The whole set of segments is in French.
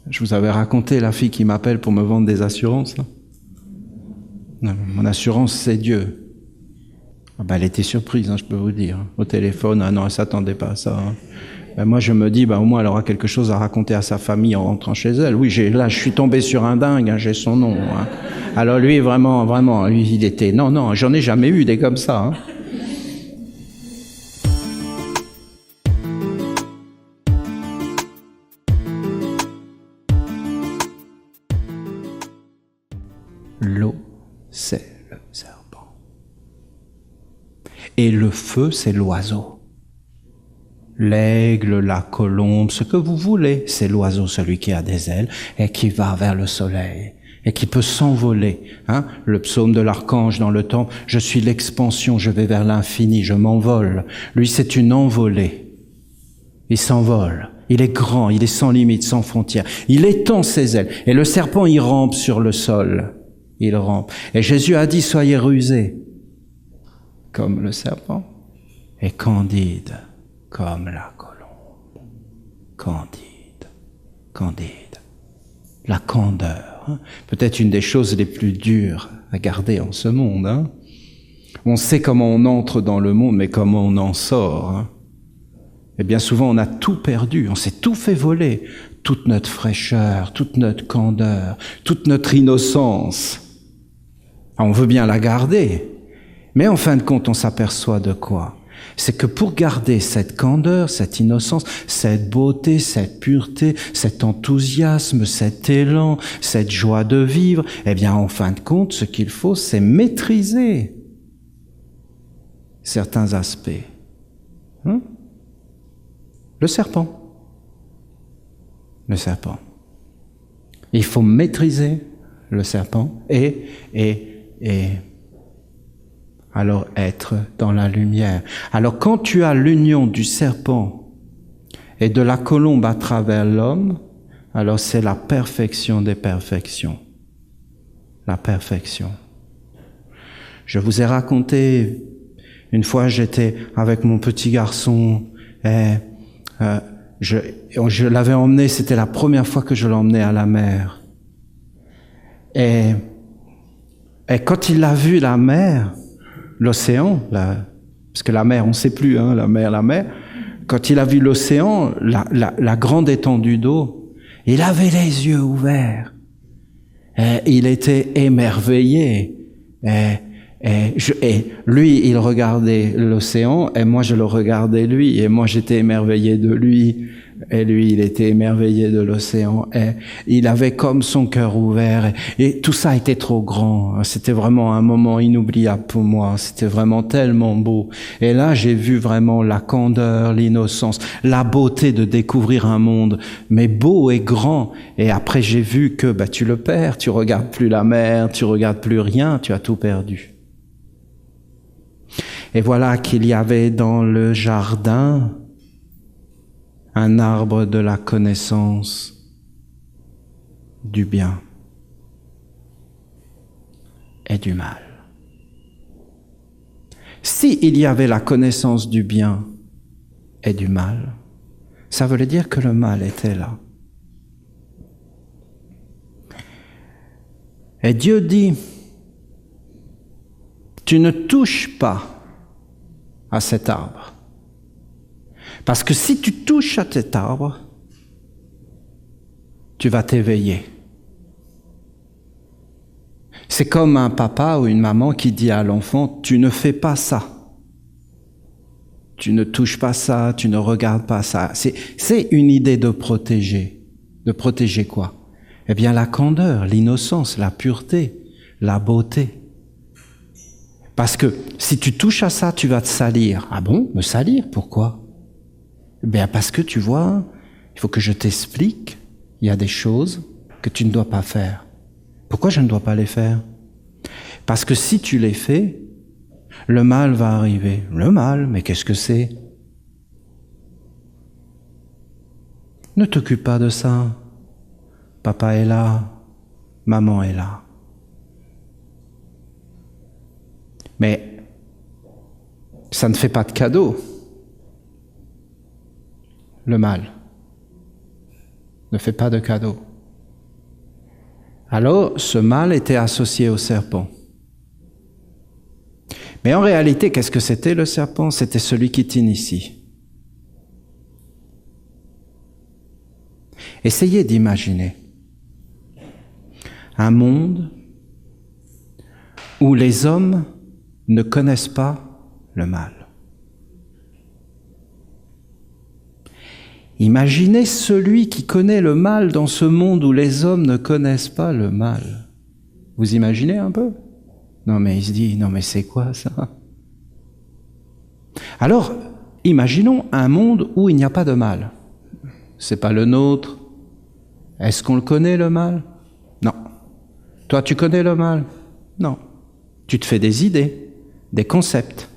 Je vous avais raconté la fille qui m'appelle pour me vendre des assurances. Là. Non, mon assurance, c'est Dieu. Ah ben, elle était surprise, hein, je peux vous dire. Au téléphone, ah non, elle ne s'attendait pas à ça. Hein. Ben, moi, je me dis, ben, au moins, elle aura quelque chose à raconter à sa famille en rentrant chez elle. Oui, là, je suis tombé sur un dingue, hein, j'ai son nom. Hein. Alors lui, vraiment, lui, il était... Non, j'en ai jamais eu des comme ça. Hein. L'eau, c'est le serpent. Et le feu, c'est l'oiseau. L'aigle, la colombe, ce que vous voulez, c'est l'oiseau, celui qui a des ailes et qui va vers le soleil et qui peut s'envoler. Hein? Le psaume de l'archange dans le temple, je suis l'expansion, je vais vers l'infini, je m'envole. Lui, c'est une envolée. Il s'envole. Il est grand, il est sans limite, sans frontières. Il étend ses ailes. Et le serpent, il rampe sur le sol. Il rampe. Et Jésus a dit, soyez rusés comme le serpent et candide comme la colombe. Candide. La candeur. Hein? Peut-être une des choses les plus dures à garder en ce monde. Hein? On sait comment on entre dans le monde, mais comment on en sort. Hein? Et bien souvent, on a tout perdu, on s'est tout fait voler. Toute notre fraîcheur, toute notre candeur, toute notre innocence. On veut bien la garder, mais en fin de compte, on s'aperçoit de quoi? C'est que pour garder cette candeur, cette innocence, cette beauté, cette pureté, cet enthousiasme, cet élan, cette joie de vivre, eh bien, en fin de compte, ce qu'il faut, c'est maîtriser certains aspects. Hein? Le serpent. Il faut maîtriser le serpent et alors être dans la lumière. Alors quand tu as l'union du serpent et de la colombe à travers l'homme, alors c'est la perfection des perfections. La perfection. Je vous ai raconté, une fois j'étais avec mon petit garçon et je l'avais emmené, c'était la première fois que je l'emmenais à la mer. Et quand il a vu la mer, l'océan, parce que la mer, on ne sait plus, hein, la mer, quand il a vu l'océan, la grande étendue d'eau, il avait les yeux ouverts. Et il était émerveillé. Et lui, il regardait l'océan, et moi, je le regardais lui, et moi, j'étais émerveillé de lui, et lui, il était émerveillé de l'océan, et il avait comme son cœur ouvert, et tout ça était trop grand. C'était vraiment un moment inoubliable pour moi, c'était vraiment tellement beau. Et là, j'ai vu vraiment la candeur, l'innocence, la beauté de découvrir un monde, mais beau et grand. Et après, j'ai vu que tu le perds, tu regardes plus la mer, tu regardes plus rien, tu as tout perdu. Et voilà qu'il y avait dans le jardin un arbre de la connaissance du bien et du mal. Si il y avait la connaissance du bien et du mal, ça voulait dire que le mal était là. Et Dieu dit, tu ne touches pas à cet arbre. Parce que si tu touches à cet arbre, tu vas t'éveiller. C'est comme un papa ou une maman qui dit à l'enfant, tu ne fais pas ça. Tu ne touches pas ça, tu ne regardes pas ça. C'est une idée de protéger. De protéger quoi? Eh bien la candeur, l'innocence, la pureté, la beauté. Parce que si tu touches à ça, tu vas te salir. Ah bon? Me salir? Pourquoi? Bien parce que tu vois, il faut que je t'explique, il y a des choses que tu ne dois pas faire. Pourquoi je ne dois pas les faire? Parce que si tu les fais, le mal va arriver. Le mal, mais qu'est-ce que c'est? Ne t'occupe pas de ça. Papa est là, maman est là. Mais ça ne fait pas de cadeau. Le mal ne fait pas de cadeau. Alors, ce mal était associé au serpent. Mais en réalité, qu'est-ce que c'était le serpent? C'était celui qui t'initie. Essayez d'imaginer un monde où les hommes ne connaissent pas le mal. Imaginez celui qui connaît le mal dans ce monde où les hommes ne connaissent pas le mal. Vous imaginez un peu? Non mais il se dit, non mais c'est quoi ça? Alors, imaginons un monde où il n'y a pas de mal. C'est pas le nôtre. Est-ce qu'on le connaît le mal? Non. Toi, tu connais le mal? Non. Tu te fais des idées, des concepts,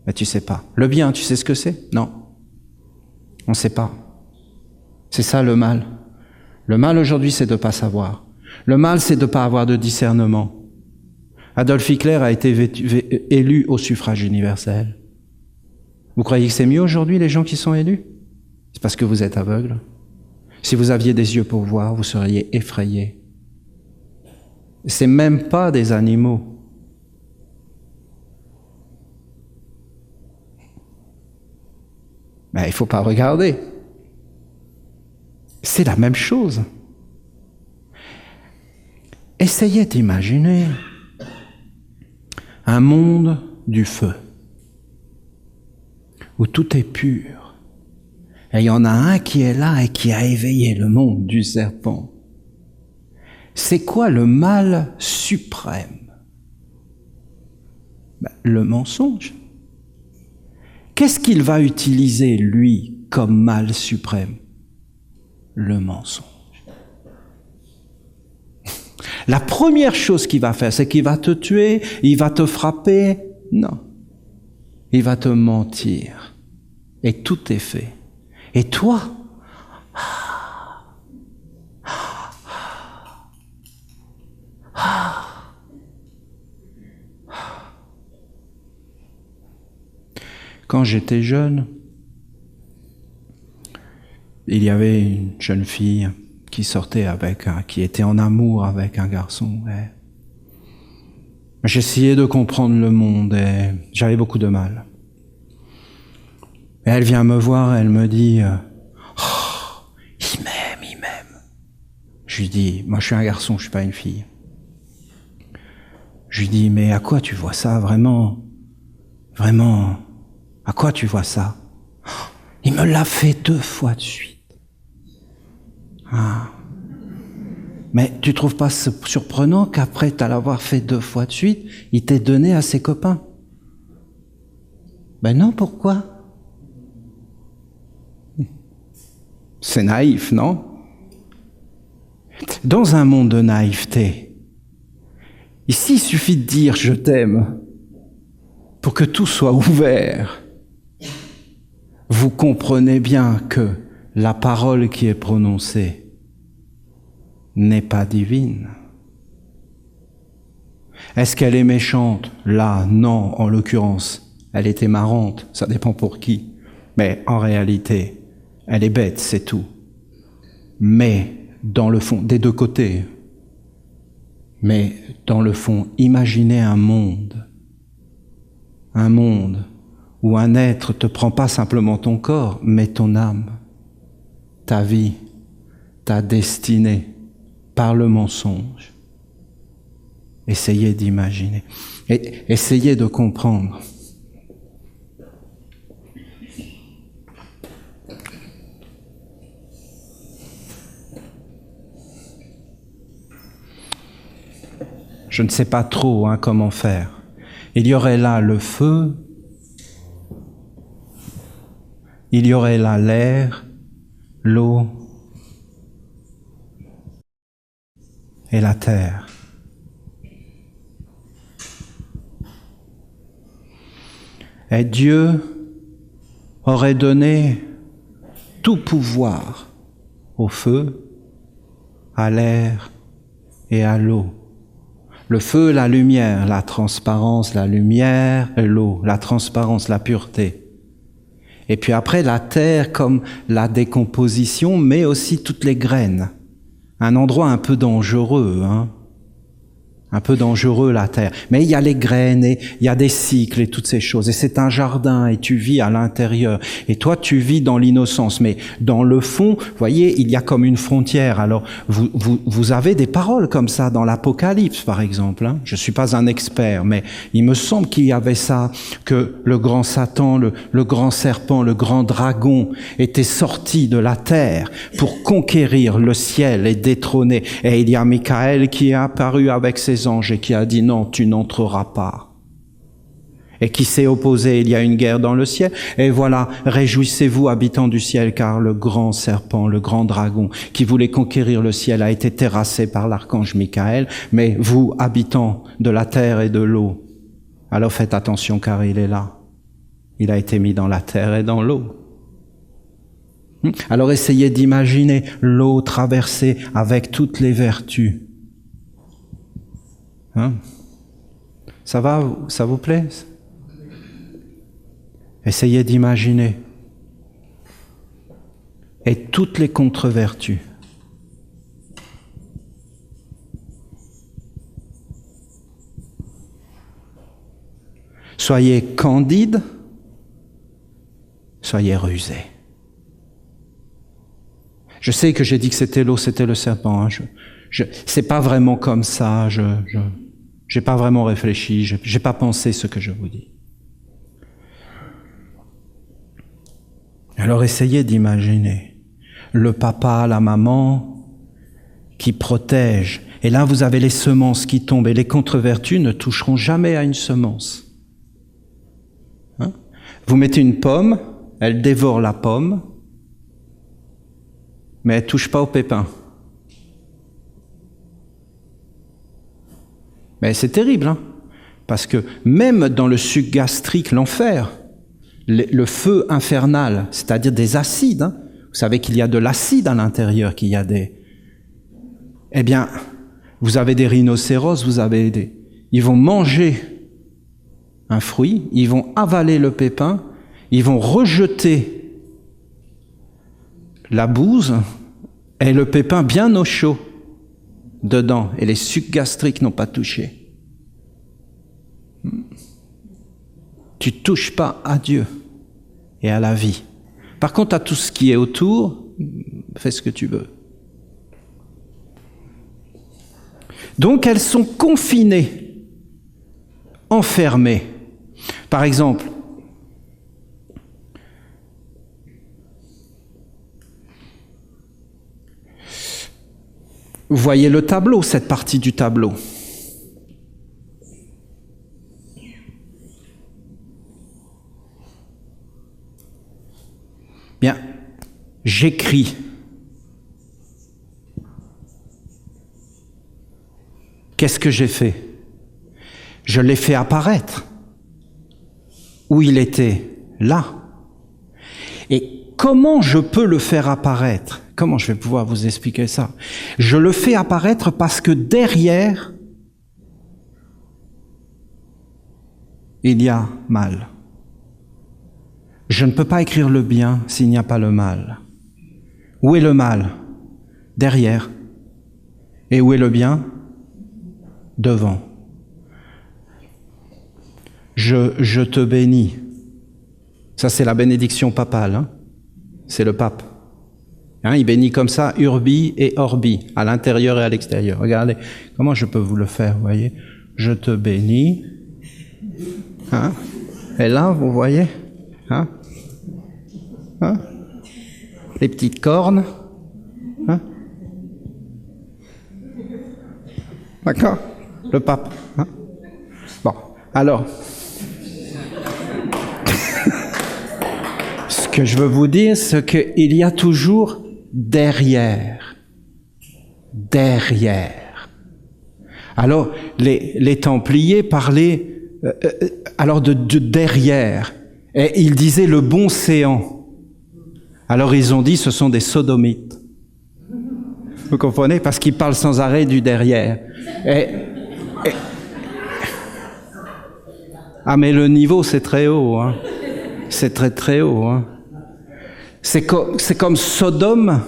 mais tu sais pas. Le bien, tu sais ce que c'est? Non. On ne sait pas. C'est ça le mal. Le mal aujourd'hui, c'est de ne pas savoir. Le mal, c'est de ne pas avoir de discernement. Adolf Hitler a été élu au suffrage universel. Vous croyez que c'est mieux aujourd'hui, les gens qui sont élus? C'est parce que vous êtes aveugles. Si vous aviez des yeux pour voir, vous seriez effrayés. C'est même pas des animaux. Mais il ne faut pas regarder. C'est la même chose. Essayez d'imaginer un monde du feu, où tout est pur. Et il y en a un qui est là et qui a éveillé le monde du serpent. C'est quoi le mal suprême? Le mensonge. Qu'est-ce qu'il va utiliser, lui, comme mal suprême? Le mensonge. La première chose qu'il va faire, c'est qu'il va te tuer, il va te frapper. Non. Il va te mentir. Et tout est fait. Et toi, quand j'étais jeune, il y avait une jeune fille qui sortait qui était en amour avec un garçon. J'essayais de comprendre le monde et j'avais beaucoup de mal. Et elle vient me voir, elle me dit oh, il m'aime. Je lui dis, moi je suis un garçon, je suis pas une fille. Je lui dis, mais à quoi tu vois ça, vraiment? Vraiment, à quoi tu vois ça? Il me l'a fait 2 fois de suite. Ah. Mais tu trouves pas surprenant qu'après l'avoir fait 2 fois de suite, il t'ait donné à ses copains? Ben non, pourquoi? C'est naïf, non? Dans un monde de naïveté, ici il suffit de dire « je t'aime » pour que tout soit ouvert. Vous comprenez bien que la parole qui est prononcée n'est pas divine. Est-ce qu'elle est méchante? Là, non, en l'occurrence. Elle était marrante, ça dépend pour qui. Mais en réalité, elle est bête, c'est tout. Mais dans le fond, des 2 côtés, mais dans le fond, imaginez un monde où un être te prend pas simplement ton corps, mais ton âme, ta vie, ta destinée, par le mensonge. Essayez d'imaginer, et essayez de comprendre. Je ne sais pas trop comment faire. Il y aurait là le feu, il y aurait là l'air, l'eau et la terre. Et Dieu aurait donné tout pouvoir au feu, à l'air et à l'eau. Le feu, la lumière, la transparence, la lumière, l'eau, la transparence, la pureté. Et puis après, la terre comme la décomposition, mais aussi toutes les graines. Un endroit un peu dangereux, un peu dangereux la terre. Mais il y a les graines et il y a des cycles et toutes ces choses. Et c'est un jardin et tu vis à l'intérieur. Et toi, tu vis dans l'innocence. Mais dans le fond, vous voyez, il y a comme une frontière. Alors, vous avez des paroles comme ça dans l'Apocalypse, par exemple. Hein. Je suis pas un expert, mais il me semble qu'il y avait ça, que le grand Satan, le grand serpent, le grand dragon était sorti de la terre pour conquérir le ciel et détrôner. Et il y a Michael qui est apparu avec ses anges et qui a dit non, tu n'entreras pas. Et qui s'est opposé, il y a une guerre dans le ciel. Et voilà, réjouissez-vous, habitants du ciel, car le grand serpent, le grand dragon, qui voulait conquérir le ciel, a été terrassé par l'archange Michael. Mais vous, habitants de la terre et de l'eau, alors faites attention, car il est là. Il a été mis dans la terre et dans l'eau. Alors essayez d'imaginer l'eau traversée avec toutes les vertus. Hein? Ça va, ça vous plaît? Essayez d'imaginer. Et toutes les contre-vertus. Soyez candide, soyez rusé. Je sais que j'ai dit que c'était l'eau, c'était le serpent. Hein. C'est pas vraiment comme ça. J'ai pas vraiment réfléchi. J'ai pas pensé ce que je vous dis. Alors essayez d'imaginer le papa, la maman qui protège. Et là, vous avez les semences qui tombent. Et les contre-vertus ne toucheront jamais à une semence. Hein? Vous mettez une pomme, elle dévore la pomme, mais elle ne touche pas au pépin. Mais c'est terrible, hein, parce que même dans le suc gastrique, l'enfer, le feu infernal, c'est-à-dire des acides, hein, vous savez qu'il y a de l'acide à l'intérieur, qu'il y a des... Eh bien, vous avez des rhinocéros, ils vont manger un fruit, ils vont avaler le pépin, ils vont rejeter la bouse et le pépin bien au chaud dedans, et les sucs gastriques n'ont pas touché. Tu touches pas à Dieu et à la vie. Par contre, à tout ce qui est autour, fais ce que tu veux. Donc, elles sont confinées, enfermées. Par exemple, vous voyez le tableau, cette partie du tableau. Bien, j'écris. Qu'est-ce que j'ai fait? Je l'ai fait apparaître. Où il était? Là. Et comment je peux le faire apparaître? Comment je vais pouvoir vous expliquer ça? Je le fais apparaître parce que derrière, il y a mal. Je ne peux pas écrire le bien s'il n'y a pas le mal. Où est le mal? Derrière. Et où est le bien? Devant. Je te bénis. Ça, c'est la bénédiction papale. Hein? C'est le pape. Hein, il bénit comme ça, urbi et orbi, à l'intérieur et à l'extérieur. Regardez, comment je peux vous le faire, vous voyez? Je te bénis. Hein? Et là, vous voyez? Hein? Hein? Les petites cornes. Hein? D'accord? Le pape. Hein? Bon, alors... Ce que je veux vous dire, c'est qu'il y a toujours derrière. Derrière. Alors, les Templiers parlaient alors de derrière. Et ils disaient le bon séant. Alors ils ont dit ce sont des sodomites. Vous comprenez? Parce qu'ils parlent sans arrêt du derrière. Ah mais le niveau c'est très haut, hein. C'est très très haut, hein. C'est comme Sodome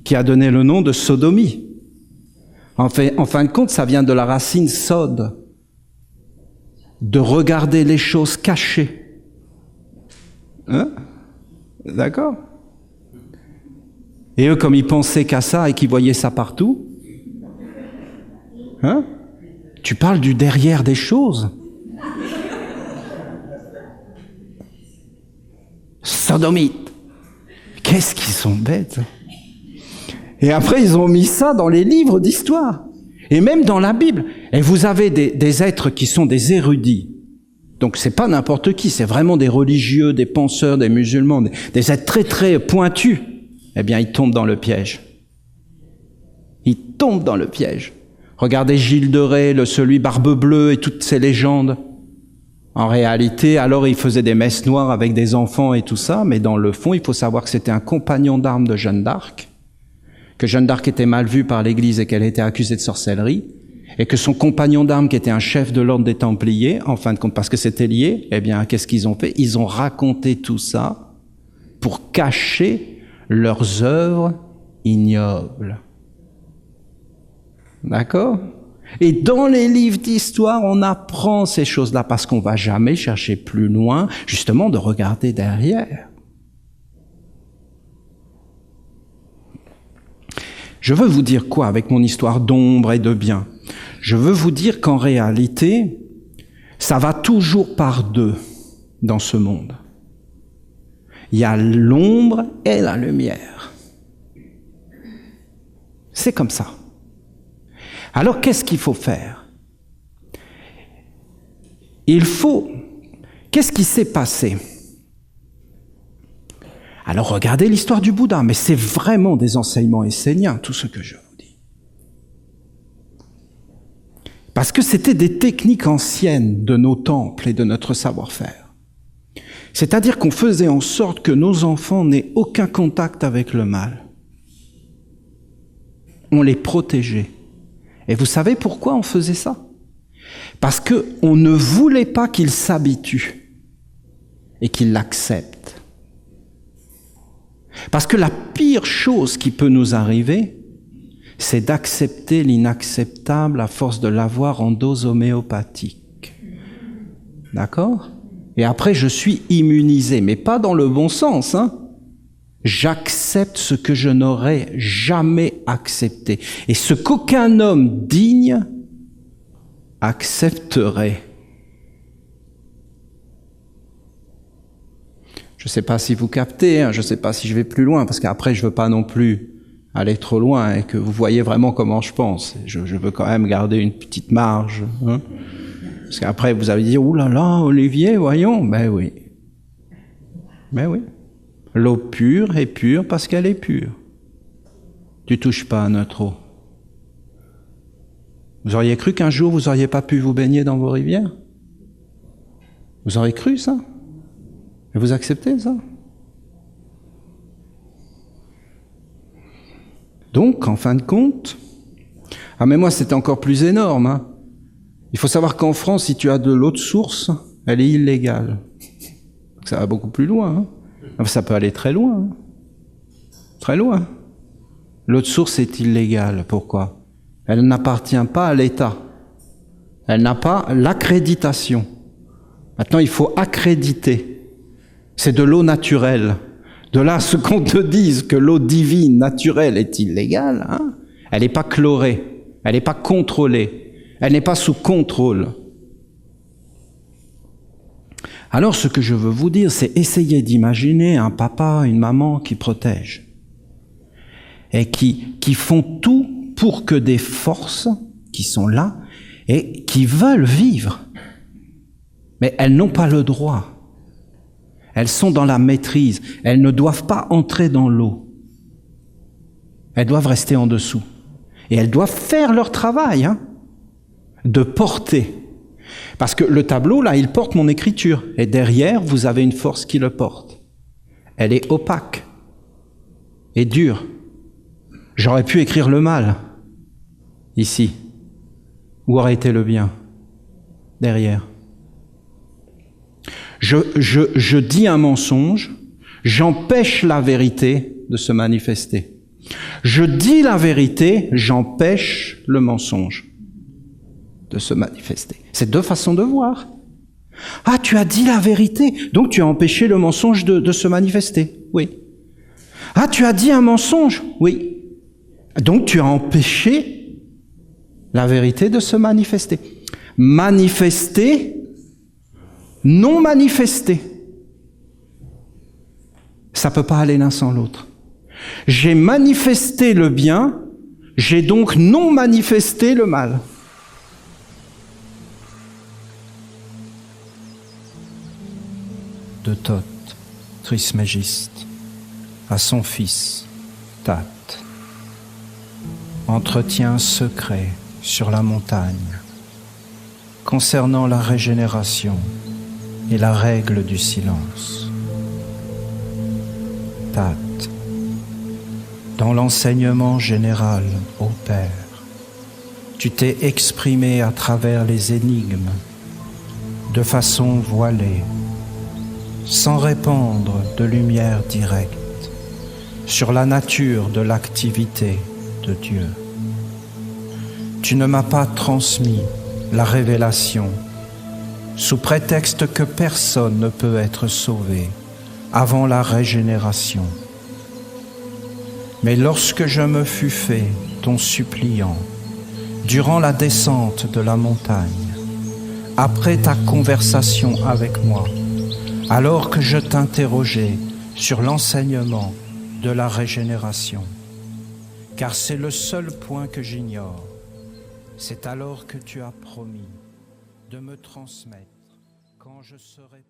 qui a donné le nom de sodomie. En fin de compte, ça vient de la racine sod, de regarder les choses cachées. Hein? D'accord? Et eux, comme ils pensaient qu'à ça et qu'ils voyaient ça partout, hein? Tu parles du derrière des choses. Sodomites. Qu'est-ce qu'ils sont bêtes. Et après, ils ont mis ça dans les livres d'histoire. Et même dans la Bible. Et vous avez des êtres qui sont des érudits. Donc c'est pas n'importe qui, c'est vraiment des religieux, des penseurs, des musulmans, des êtres très très pointus. Eh bien, ils tombent dans le piège. Ils tombent dans le piège. Regardez Gilles de Rais, celui Barbe Bleue et toutes ces légendes. En réalité, alors il faisait des messes noires avec des enfants et tout ça, mais dans le fond, il faut savoir que c'était un compagnon d'armes de Jeanne d'Arc, que Jeanne d'Arc était mal vue par l'Église et qu'elle était accusée de sorcellerie, et que son compagnon d'armes, qui était un chef de l'ordre des Templiers, en fin de compte, parce que c'était lié, eh bien, qu'est-ce qu'ils ont fait? Ils ont raconté tout ça pour cacher leurs œuvres ignobles. D'accord? Et dans les livres d'histoire, on apprend ces choses-là parce qu'on va jamais chercher plus loin, justement, de regarder derrière. Je veux vous dire quoi avec mon histoire d'ombre et de bien? Je veux vous dire qu'en réalité, ça va toujours par deux dans ce monde. Il y a l'ombre et la lumière. C'est comme ça. Alors, qu'est-ce qu'il faut faire? Qu'est-ce qui s'est passé? Alors, regardez l'histoire du Bouddha, mais c'est vraiment des enseignements esséniens, tout ce que je vous dis. Parce que c'était des techniques anciennes de nos temples et de notre savoir-faire. C'est-à-dire qu'on faisait en sorte que nos enfants n'aient aucun contact avec le mal. On les protégeait. Et vous savez pourquoi on faisait ça? Parce qu'on ne voulait pas qu'ils s'habituent et qu'ils l'acceptent. Parce que la pire chose qui peut nous arriver, c'est d'accepter l'inacceptable à force de l'avoir en dose homéopathique. D'accord? Et après, je suis immunisé, mais pas dans le bon sens, hein? J'accepte ce que je n'aurais jamais accepté. Et ce qu'aucun homme digne accepterait. Je ne sais pas si vous captez, hein, je ne sais pas si je vais plus loin, parce qu'après, je ne veux pas non plus aller trop loin et que vous voyez vraiment comment je pense. Je veux quand même garder une petite marge. Hein, parce qu'après, vous allez dire, « Ouh là là, Olivier, voyons !» Ben oui. Ben oui. L'eau pure est pure parce qu'elle est pure. Tu touches pas à notre eau. Vous auriez cru qu'un jour, vous n'auriez pas pu vous baigner dans vos rivières? Vous auriez cru ça? Et vous acceptez ça? Donc, en fin de compte, mais moi c'était encore plus énorme. Hein. Il faut savoir qu'en France, si tu as de l'eau de source, elle est illégale. Ça va beaucoup plus loin. Hein. Ça peut aller très loin. Hein. Très loin. L'eau de source est illégale. Pourquoi? Elle n'appartient pas à l'État. Elle n'a pas l'accréditation. Maintenant, il faut accréditer. C'est de l'eau naturelle. De là, ce qu'on te dise que l'eau divine, naturelle, est illégale, hein, elle n'est pas chlorée, elle n'est pas contrôlée, elle n'est pas sous contrôle. Alors, ce que je veux vous dire, c'est essayer d'imaginer un papa, une maman qui protègent et qui font tout pour que des forces qui sont là et qui veulent vivre, mais elles n'ont pas le droit. Elles sont dans la maîtrise. Elles ne doivent pas entrer dans l'eau. Elles doivent rester en dessous. Et elles doivent faire leur travail, hein, de porter. Parce que le tableau, là, il porte mon écriture. Et derrière, vous avez une force qui le porte. Elle est opaque et dure. J'aurais pu écrire le mal, ici. Où aurait été le bien? Derrière. Je dis un mensonge, j'empêche la vérité de se manifester. Je dis la vérité, j'empêche le mensonge de se manifester. C'est deux façons de voir. Ah, tu as dit la vérité, donc tu as empêché le mensonge de se manifester. Oui. Ah, tu as dit un mensonge. Oui. Donc tu as empêché la vérité de se manifester. Manifester, non manifester. Ça ne peut pas aller l'un sans l'autre. J'ai manifesté le bien, j'ai donc non manifesté le mal. De Thoth, Trismégiste, à son fils, Tat. Entretien secret sur la montagne, concernant la régénération et la règle du silence. Tat. Dans l'enseignement général, ô Père, tu t'es exprimé à travers les énigmes, de façon voilée, sans répandre de lumière directe sur la nature de l'activité de Dieu. Tu ne m'as pas transmis la révélation sous prétexte que personne ne peut être sauvé avant la régénération. Mais lorsque je me fus fait ton suppliant, durant la descente de la montagne, après ta conversation avec moi, alors que je t'interrogeais sur l'enseignement de la régénération, car c'est le seul point que j'ignore, c'est alors que tu as promis de me transmettre quand je serai